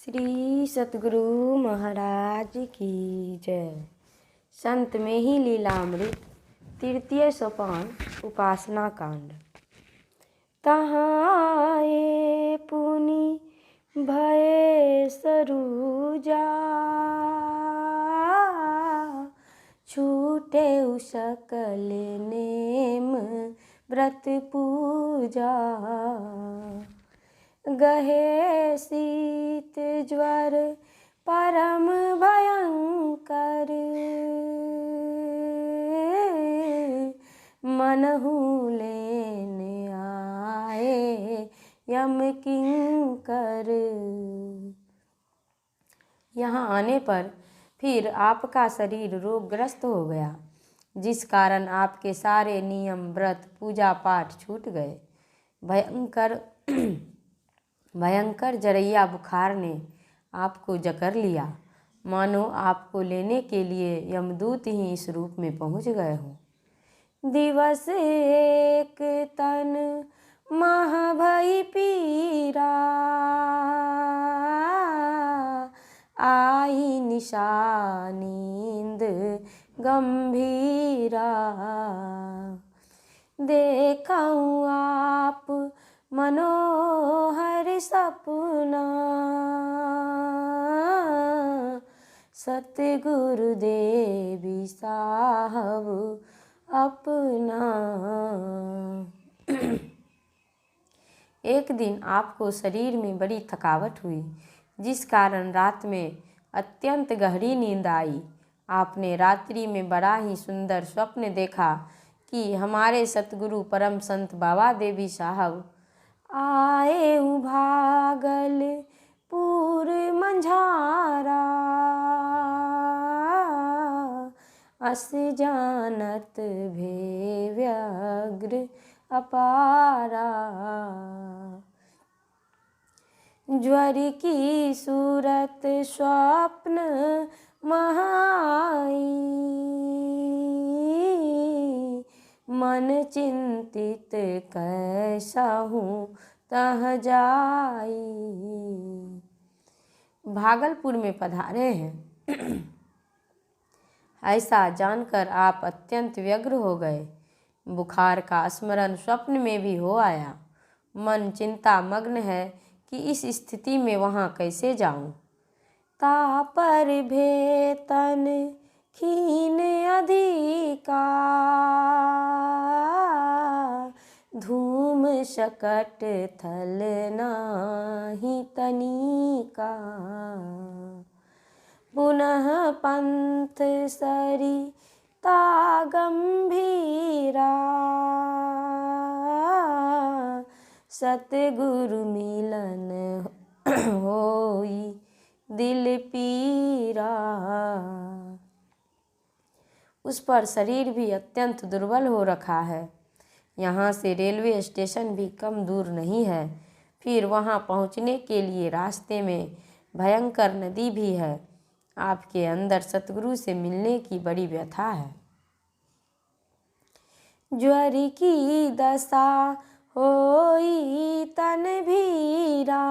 श्री सतगुरु महाराज की जय। संत में ही लीलामृत तृतीय सोपान उपासना कांड। तहाँ पुनि भय सरुजा छूटे सकल नेम व्रत पूजा। गहे शीत ज्वर परम भयंकर मनहु लेने आए यम किंकर। यहाँ आने पर फिर आपका शरीर रोगग्रस्त हो गया, जिस कारण आपके सारे नियम व्रत पूजा पाठ छूट गए। भयंकर जरैया बुखार ने आपको जकड़ लिया, मानो आपको लेने के लिए यमदूत ही इस रूप में पहुंच गए हों। दिवस एक तन मह भई पीरा आई निशा नींद गंभीरा। देखऊँ आप मनोहर सपना सतगुरु देवी साहब अपना। एक दिन आपको शरीर में बड़ी थकावट हुई, जिस कारण रात में अत्यंत गहरी नींद आई। आपने रात्रि में बड़ा ही सुंदर स्वप्न देखा कि हमारे सतगुरु परम संत बाबा देवी साहब आए भागलपुर मंझारा अस जानत भे व्यग्र अपारा। ज्वर की सूरत स्वप्न महाई मन चिंतित कैसा हूँ तह जाई। भागलपुर में पधारे हैं ऐसा जानकर आप अत्यंत व्यग्र हो गए। बुखार का स्मरण स्वप्न में भी हो आया। मन चिंता मग्न है कि इस स्थिति में वहाँ कैसे जाऊँ। तापर भेतन खीन अधिका धूम शकट थल नाही तनिका। पुनः पंथ सरिता गंभीरा सतगुरु मिलन होई दिल पीरा। उस पर शरीर भी अत्यंत दुर्बल हो रखा है। यहाँ से रेलवे स्टेशन भी कम दूर नहीं है। फिर वहाँ पहुँचने के लिए रास्ते में भयंकर नदी भी है। आपके अंदर सतगुरु से मिलने की बड़ी व्यथा है। ज्वर की दशा होई तन भीरा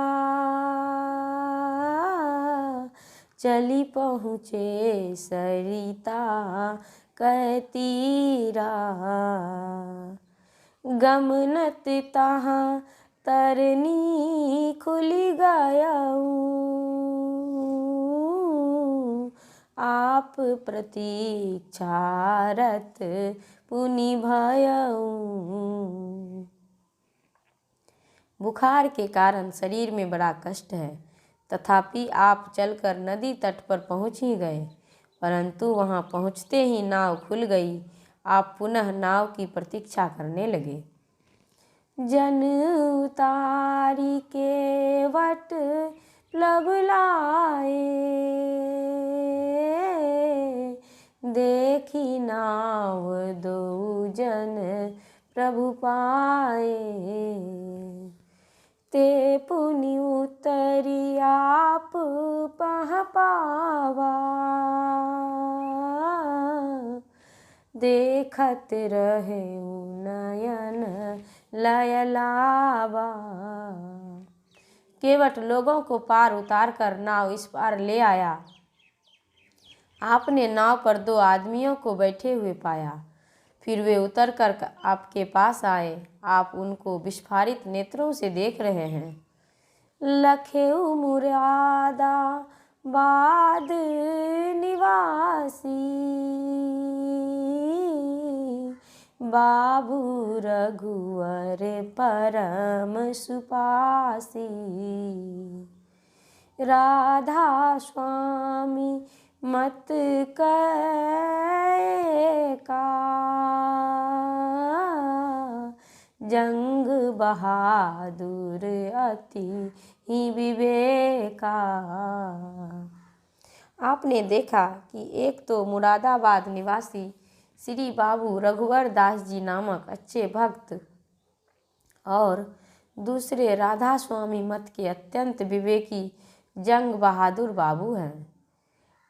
चली पहुँचे सरिता कहतीरा। गमनत तहाँ तरनी खुली गयाऊँ आप प्रतीक्षारत पुनि भयऊँ। बुखार के कारण शरीर में बड़ा कष्ट है, तथापि आप चलकर नदी तट पर पहुँच ही गए, परंतु वहाँ पहुँचते ही नाव खुल गई। आप पुनः नाव की प्रतीक्षा करने लगे। जन उतारी के वट लब लाए देखी नाव दो जन प्रभु पाए। ते पुनि उतरी आप पह पावा देखत रहे नयन लय लावा। केवट लोगों को पार उतार कर नाव इस पार ले आया। आपने नाव पर 2 आदमियों को बैठे हुए पाया। फिर वे उतर कर आपके पास आए। आप उनको विस्फारित नेत्रों से देख रहे हैं। लखेउ मुरादाबाद निवासी बाबू रघुवर परम सुपासी, राधा स्वामी मत का जंग बहादुर अति ही विवेका। आपने देखा कि एक तो मुरादाबाद निवासी श्री बाबू रघुवर दास जी नामक अच्छे भक्त और दूसरे राधा स्वामी मत के अत्यंत विवेकी जंग बहादुर बाबू हैं।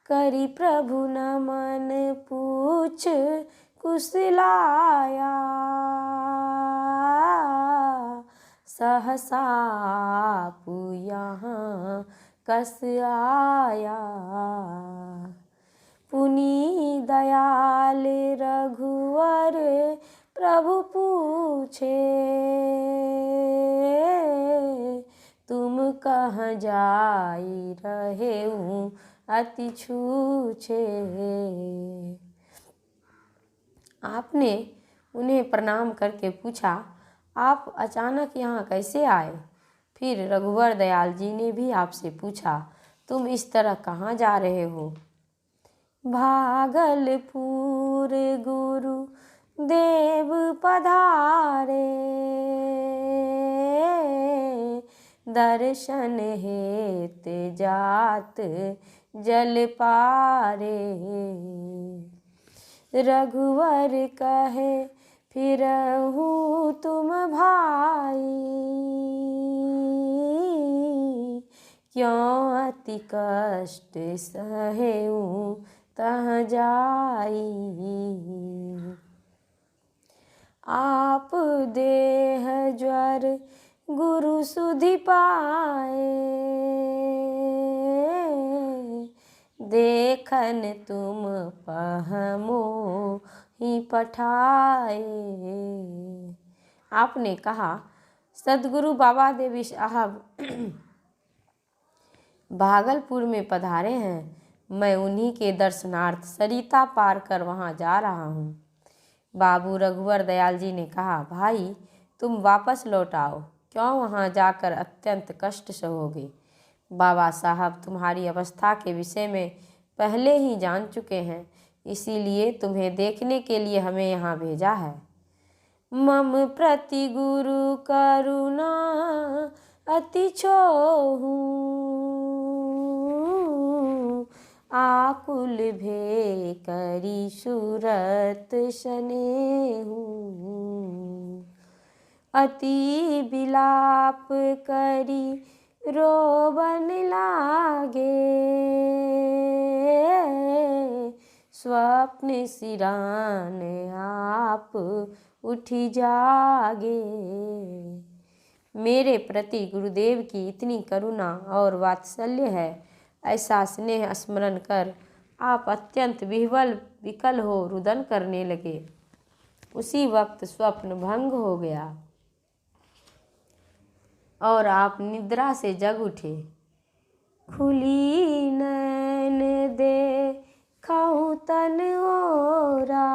करी प्रभु नमन पूछ कुशलाया, सहसा यहाँ कस आया। पुनि दयाल रघुवर प्रभु पूछे, तुम कहाँ जाई रहे हूँ अति छूछे। आपने उन्हें प्रणाम करके पूछा, आप अचानक यहाँ कैसे आए? फिर रघुवर दयाल जी ने भी आपसे पूछा, तुम इस तरह कहाँ जा रहे हो? भागलपुर गुरु देव पधारे, दर्शन हेत जात जल पारे। रघुवर कहे फिरहूँ तुम भाई, क्यों अति कष्ट सहेऊँ तह जाई। आप देह ज्वर गुरु सुधि पाए, देखन तुम पहमो ही पठाए। आपने कहा, सद्गुरु बाबा देवी साहब भागलपुर में पधारे हैं। मैं उन्हीं के दर्शनार्थ सरिता पार कर वहाँ जा रहा हूँ। बाबू रघुवर दयाल जी ने कहा, भाई तुम वापस लौट आओ, क्यों वहाँ जाकर अत्यंत कष्ट सहोगे। बाबा साहब तुम्हारी अवस्था के विषय में पहले ही जान चुके हैं, इसीलिए तुम्हें देखने के लिए हमें यहाँ भेजा है। मम प्रति गुरु करुणा अति छोहू, आकुल भे करी सूरत स्नेहू। अति विलाप करी रोबन लागे, स्वप्न सिरान आप उठी जागे। मेरे प्रति गुरुदेव की इतनी करुणा और वात्सल्य है, ऐसा स्नेह स्मरण कर आप अत्यंत विकल हो रुदन करने लगे। उसी वक्त स्वप्न भंग हो गया और आप निद्रा से जग उठे। खुली नैन देखऊँ तन ओरा,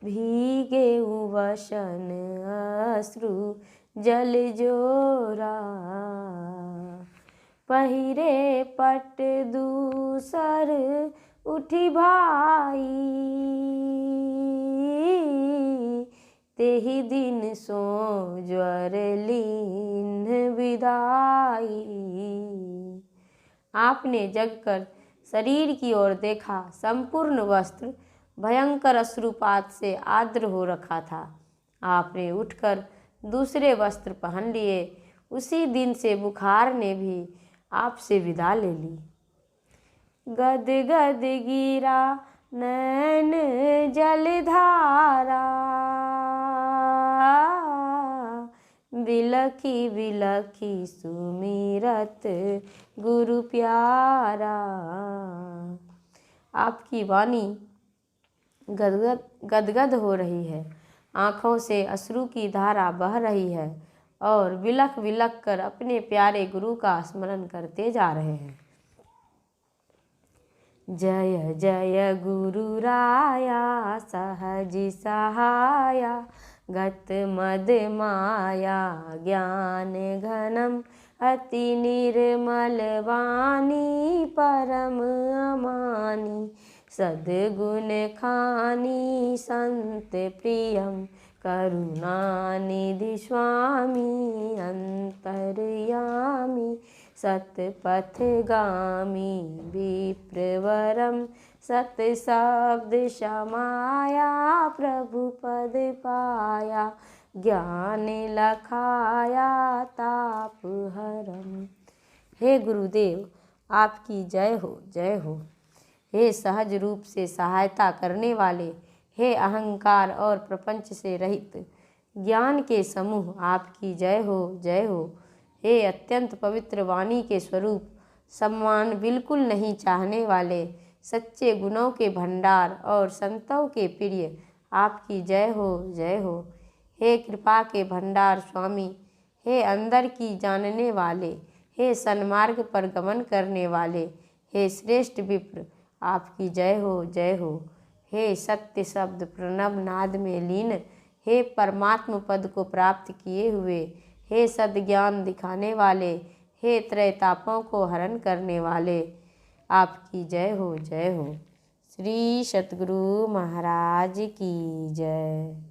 भीगे वसन अश्रु जल जोरा। पहिरे पट दूसर उठी भाई, तेहि दिन सो ज्वर लीन विदाई। आपने जगकर शरीर की ओर देखा, संपूर्ण वस्त्र भयंकर अश्रुपात से आर्द्र हो रखा था। आपने उठकर दूसरे वस्त्र पहन लिए। उसी दिन से बुखार ने भी आपसे विदा ले ली। गद गद गिरा नैन जलधारा, बिलखी बिलखी सुमिरत गुरु प्यारा। आपकी वाणी गदगद गदगद हो रही है, आँखों से अश्रु की धारा बह रही है और बिलख बिलख कर अपने प्यारे गुरु का स्मरण करते जा रहे हैं। जय जय गुरु राया सहज सहाया, गत मद माया ज्ञान घनम, अति निर्मल वाणी परम अमानी, सद्गुण खानी संत प्रियम, करुणानिधि स्वामी अंतर्यामी, सतपथगामी विप्रवरम, सतशब्द समाया प्रभु पद पाया, ज्ञान लखाया ताप हरम। हे गुरुदेव, आपकी जय हो, जय हो। हे सहज रूप से सहायता करने वाले, हे अहंकार और प्रपंच से रहित ज्ञान के समूह, आपकी जय हो, जय हो। हे अत्यंत पवित्र वाणी के स्वरूप, सम्मान बिल्कुल नहीं चाहने वाले, सच्चे गुणों के भंडार और संतों के प्रिय, आपकी जय हो, जय हो। हे कृपा के भंडार स्वामी, हे अंदर की जानने वाले, हे सन्मार्ग पर गमन करने वाले, हे श्रेष्ठ विप्र, आपकी जय हो, जय हो। हे सत्य शब्द प्रणव नाद में लीन, हे परमात्म पद को प्राप्त किए हुए, हे सद्ज्ञान दिखाने वाले, हे त्रैतापों को हरण करने वाले, आपकी जय हो, जय हो। श्री सतगुरु महाराज की जय।